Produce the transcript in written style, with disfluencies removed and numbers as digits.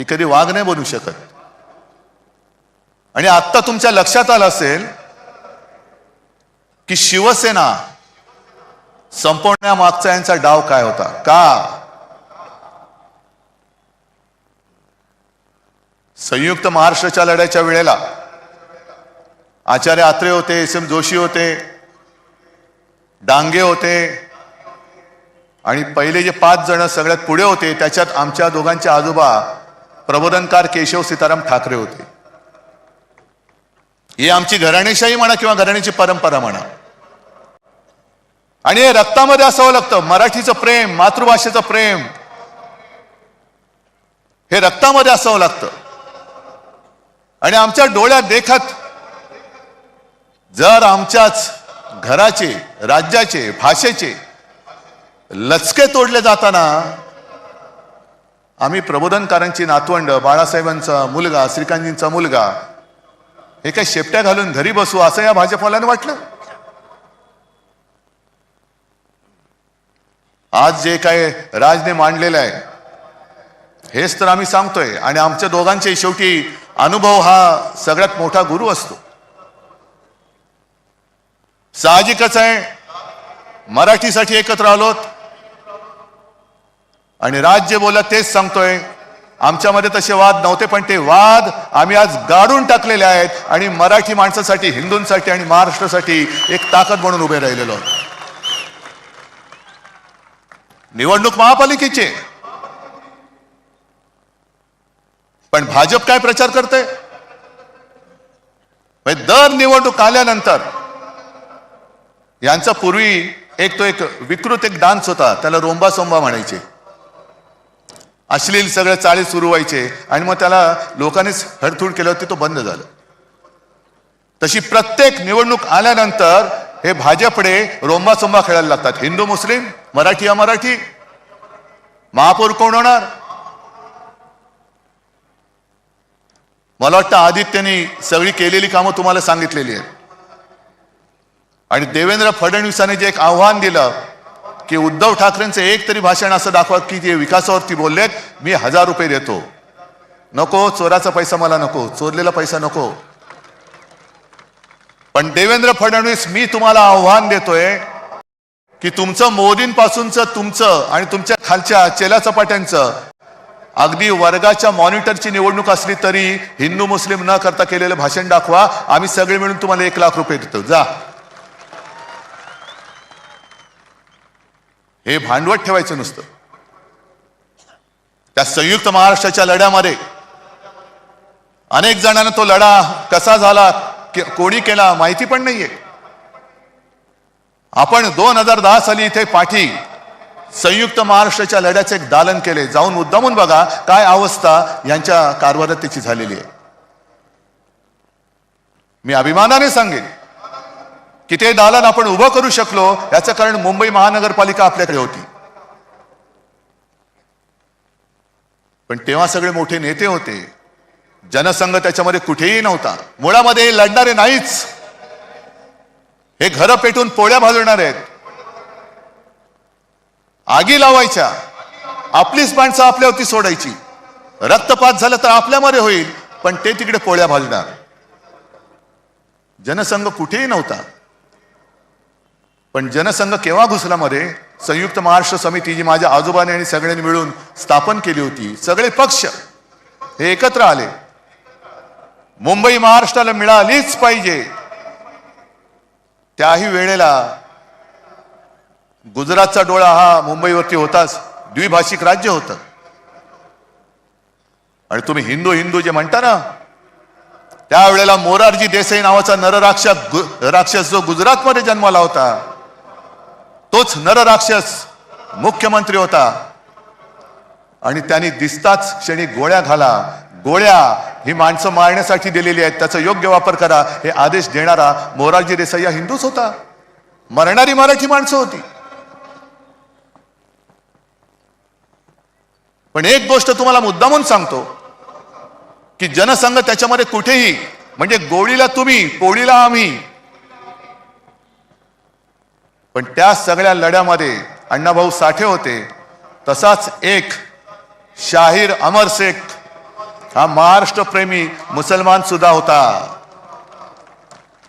ही कधी वाघ नाही बनू शकत. आणि आता तुमच्या लक्षात आलं असेल की शिवसेना संपवण्यामागचा यांचा डाव काय होता. का संयुक्त महाराष्ट्राच्या लढ्याच्या वेळेला आचार्य आत्रे होते, एस एम जोशी होते, डांगे होते आणि पहिले जे 5 जण सगळ्यात पुढे होते त्याच्यात आमच्या दोघांचे आजोबा प्रबोधनकार केशव सीताराम ठाकरे होते. ही आमची घराणेशाही म्हणा किंवा घराण्याची परंपरा म्हणा. आणि हे रक्तामध्ये असावं लागतं. मराठीचं प्रेम, मातृभाषेचं प्रेम हे रक्तामध्ये असावं लागतं. आणि आमच्या डोळ्यात देखत जर आमच्याच घराचे, राज्याचे, भाषेचे लचके तोडले जाताना आम्ही प्रबोधनकारांची नातवंड, बाळासाहेबांचा मुलगा, श्रीकांतजींचा मुलगा हे काय शेपट्या घालून घरी बसू असं या भाजपवाल्यांना वाटलं. आज जे काय राजने मांडलेलं आहे हेच तर आम्ही सांगतोय. आणि आमच्या दोघांचे शेवटी अनुभव हा सगळ्यात मोठा गुरु असतो. साहजिकच आहे मराठीसाठी एकत्र आलोत आणि राज जे बोलत तेच सांगतोय. आमच्यामध्ये तसे वाद नव्हते पण ते वाद आम्ही आज गाडून टाकलेले आहेत आणि मराठी माणसासाठी, हिंदूंसाठी आणि महाराष्ट्रासाठी एक ताकद म्हणून उभे राहिलेलो आहोत. निवडणूक महापालिकेची पण भाजप काय प्रचार करते. दर निवडणूक आल्यानंतर यांचा पूर्वी एक विकृत डान्स होता, त्याला रोंबा सोंबा म्हणायचे. अश्लील सगळे चाळी सुरू व्हायचे आणि मग त्याला लोकांनीच हडथूड केलं होती, तो बंद झालं. तशी प्रत्येक निवडणूक आल्यानंतर हे भाजपडे रोंबा सोंबा खेळायला लागतात. हिंदू मुस्लिम, मराठी अमराठी, महापौर कोण होणार. मला वाटतं आदित्यने सगळी केलेली कामं तुम्हाला सांगितलेली आहेत. आणि देवेंद्र फडणवीसांनी जे एक आव्हान दिलं की उद्धव ठाकरेंचं एक तरी भाषण असं दाखवा की ते विकासावरती बोललेत, मी 1000 रुपये देतो. नको, चोराचा पैसा मला नको, चोरलेला पैसा नको. पण देवेंद्र फडणवीस, मी तुम्हाला आव्हान देतोय की तुमचं मोदींपासूनचं तुमचं आणि तुमच्या खालच्या चेला चपाट्यांचं अगदी वर्गाच्या मॉनिटरची निवडणूक असली तरी हिंदू मुस्लिम न करता केलेलं भाषण दाखवा. आम्ही सगळे मिळून तुम्हाला 1 लाख रुपये देतो. जा. हे भांडवल ठेवायचं नुसतं. त्या संयुक्त महाराष्ट्राच्या लढ्यामध्ये अनेक जणांना तो लढा कसा झाला, कोणी केला माहिती पण नाहीये. आपण 2010 साली इथे पाठी संयुक्त महाराष्ट्राच्या लढ्याचे एक दालन केले. जाऊन मुद्दामून बघा काय अवस्था यांच्या कारभारात त्याची झालेली आहे. मी अभिमानाने सांगेन की ते दालन आपण उभं करू शकलो याचं कारण मुंबई महानगरपालिका आपल्याकडे होती. पण तेव्हा सगळे मोठे नेते होते, जनसंघ त्याच्यामध्ये कुठेही नव्हता. मुळामध्ये लढणारे नाहीच, हे घरं पेटून पोळ्या भाजवणार आहेत, आगी लावायच्या, आपलीच माणसं आपल्यावरती सोडायची. रक्तपात झाला तर आपल्यामध्ये होईल पण ते तिकडे पोळ्या भाजणार. जनसंघ कुठेही नव्हता. पण जनसंघ केव्हा घुसला मध्ये, संयुक्त महाराष्ट्र समिती जी माझ्या आजोबाने आणि सगळ्यांनी मिळून स्थापन केली होती. सगळे पक्ष हे एकत्र आले. मुंबई महाराष्ट्राला मिळालीच पाहिजे. त्याही वेळेला गुजरातचा डोळा हा मुंबईवरती होताच. द्विभाषिक राज्य होतं. आणि तुम्ही हिंदू हिंदू जे म्हणता ना, त्यावेळेला मोरारजी देसाई नावाचा नरराक्षस जो गुजरातमध्ये जन्माला होता, तोच नरराक्षस मुख्यमंत्री होता. आणि त्यांनी दिसताच क्षणी गोळ्या घाला. गोळ्या ही माणसं मारण्यासाठी दिलेली आहेत, त्याचा योग्य वापर करा हे आदेश देणारा मोरारजी देसाई हा हिंदूच होता. मरणारी मराठी माणसं होती. पण एक गोष्ट तुम्हाला मुद्दामून सांगतो की जनसंघ त्याच्यामध्ये कुठेही, म्हणजे गोळीला तुम्ही, पोळीला आम्ही. पण त्या सगळ्या लढ्यामध्ये अण्णाभाऊ साठे होते. तसाच एक शाहीर अमर शेख हा महाराष्ट्र प्रेमी मुसलमान सुद्धा होता.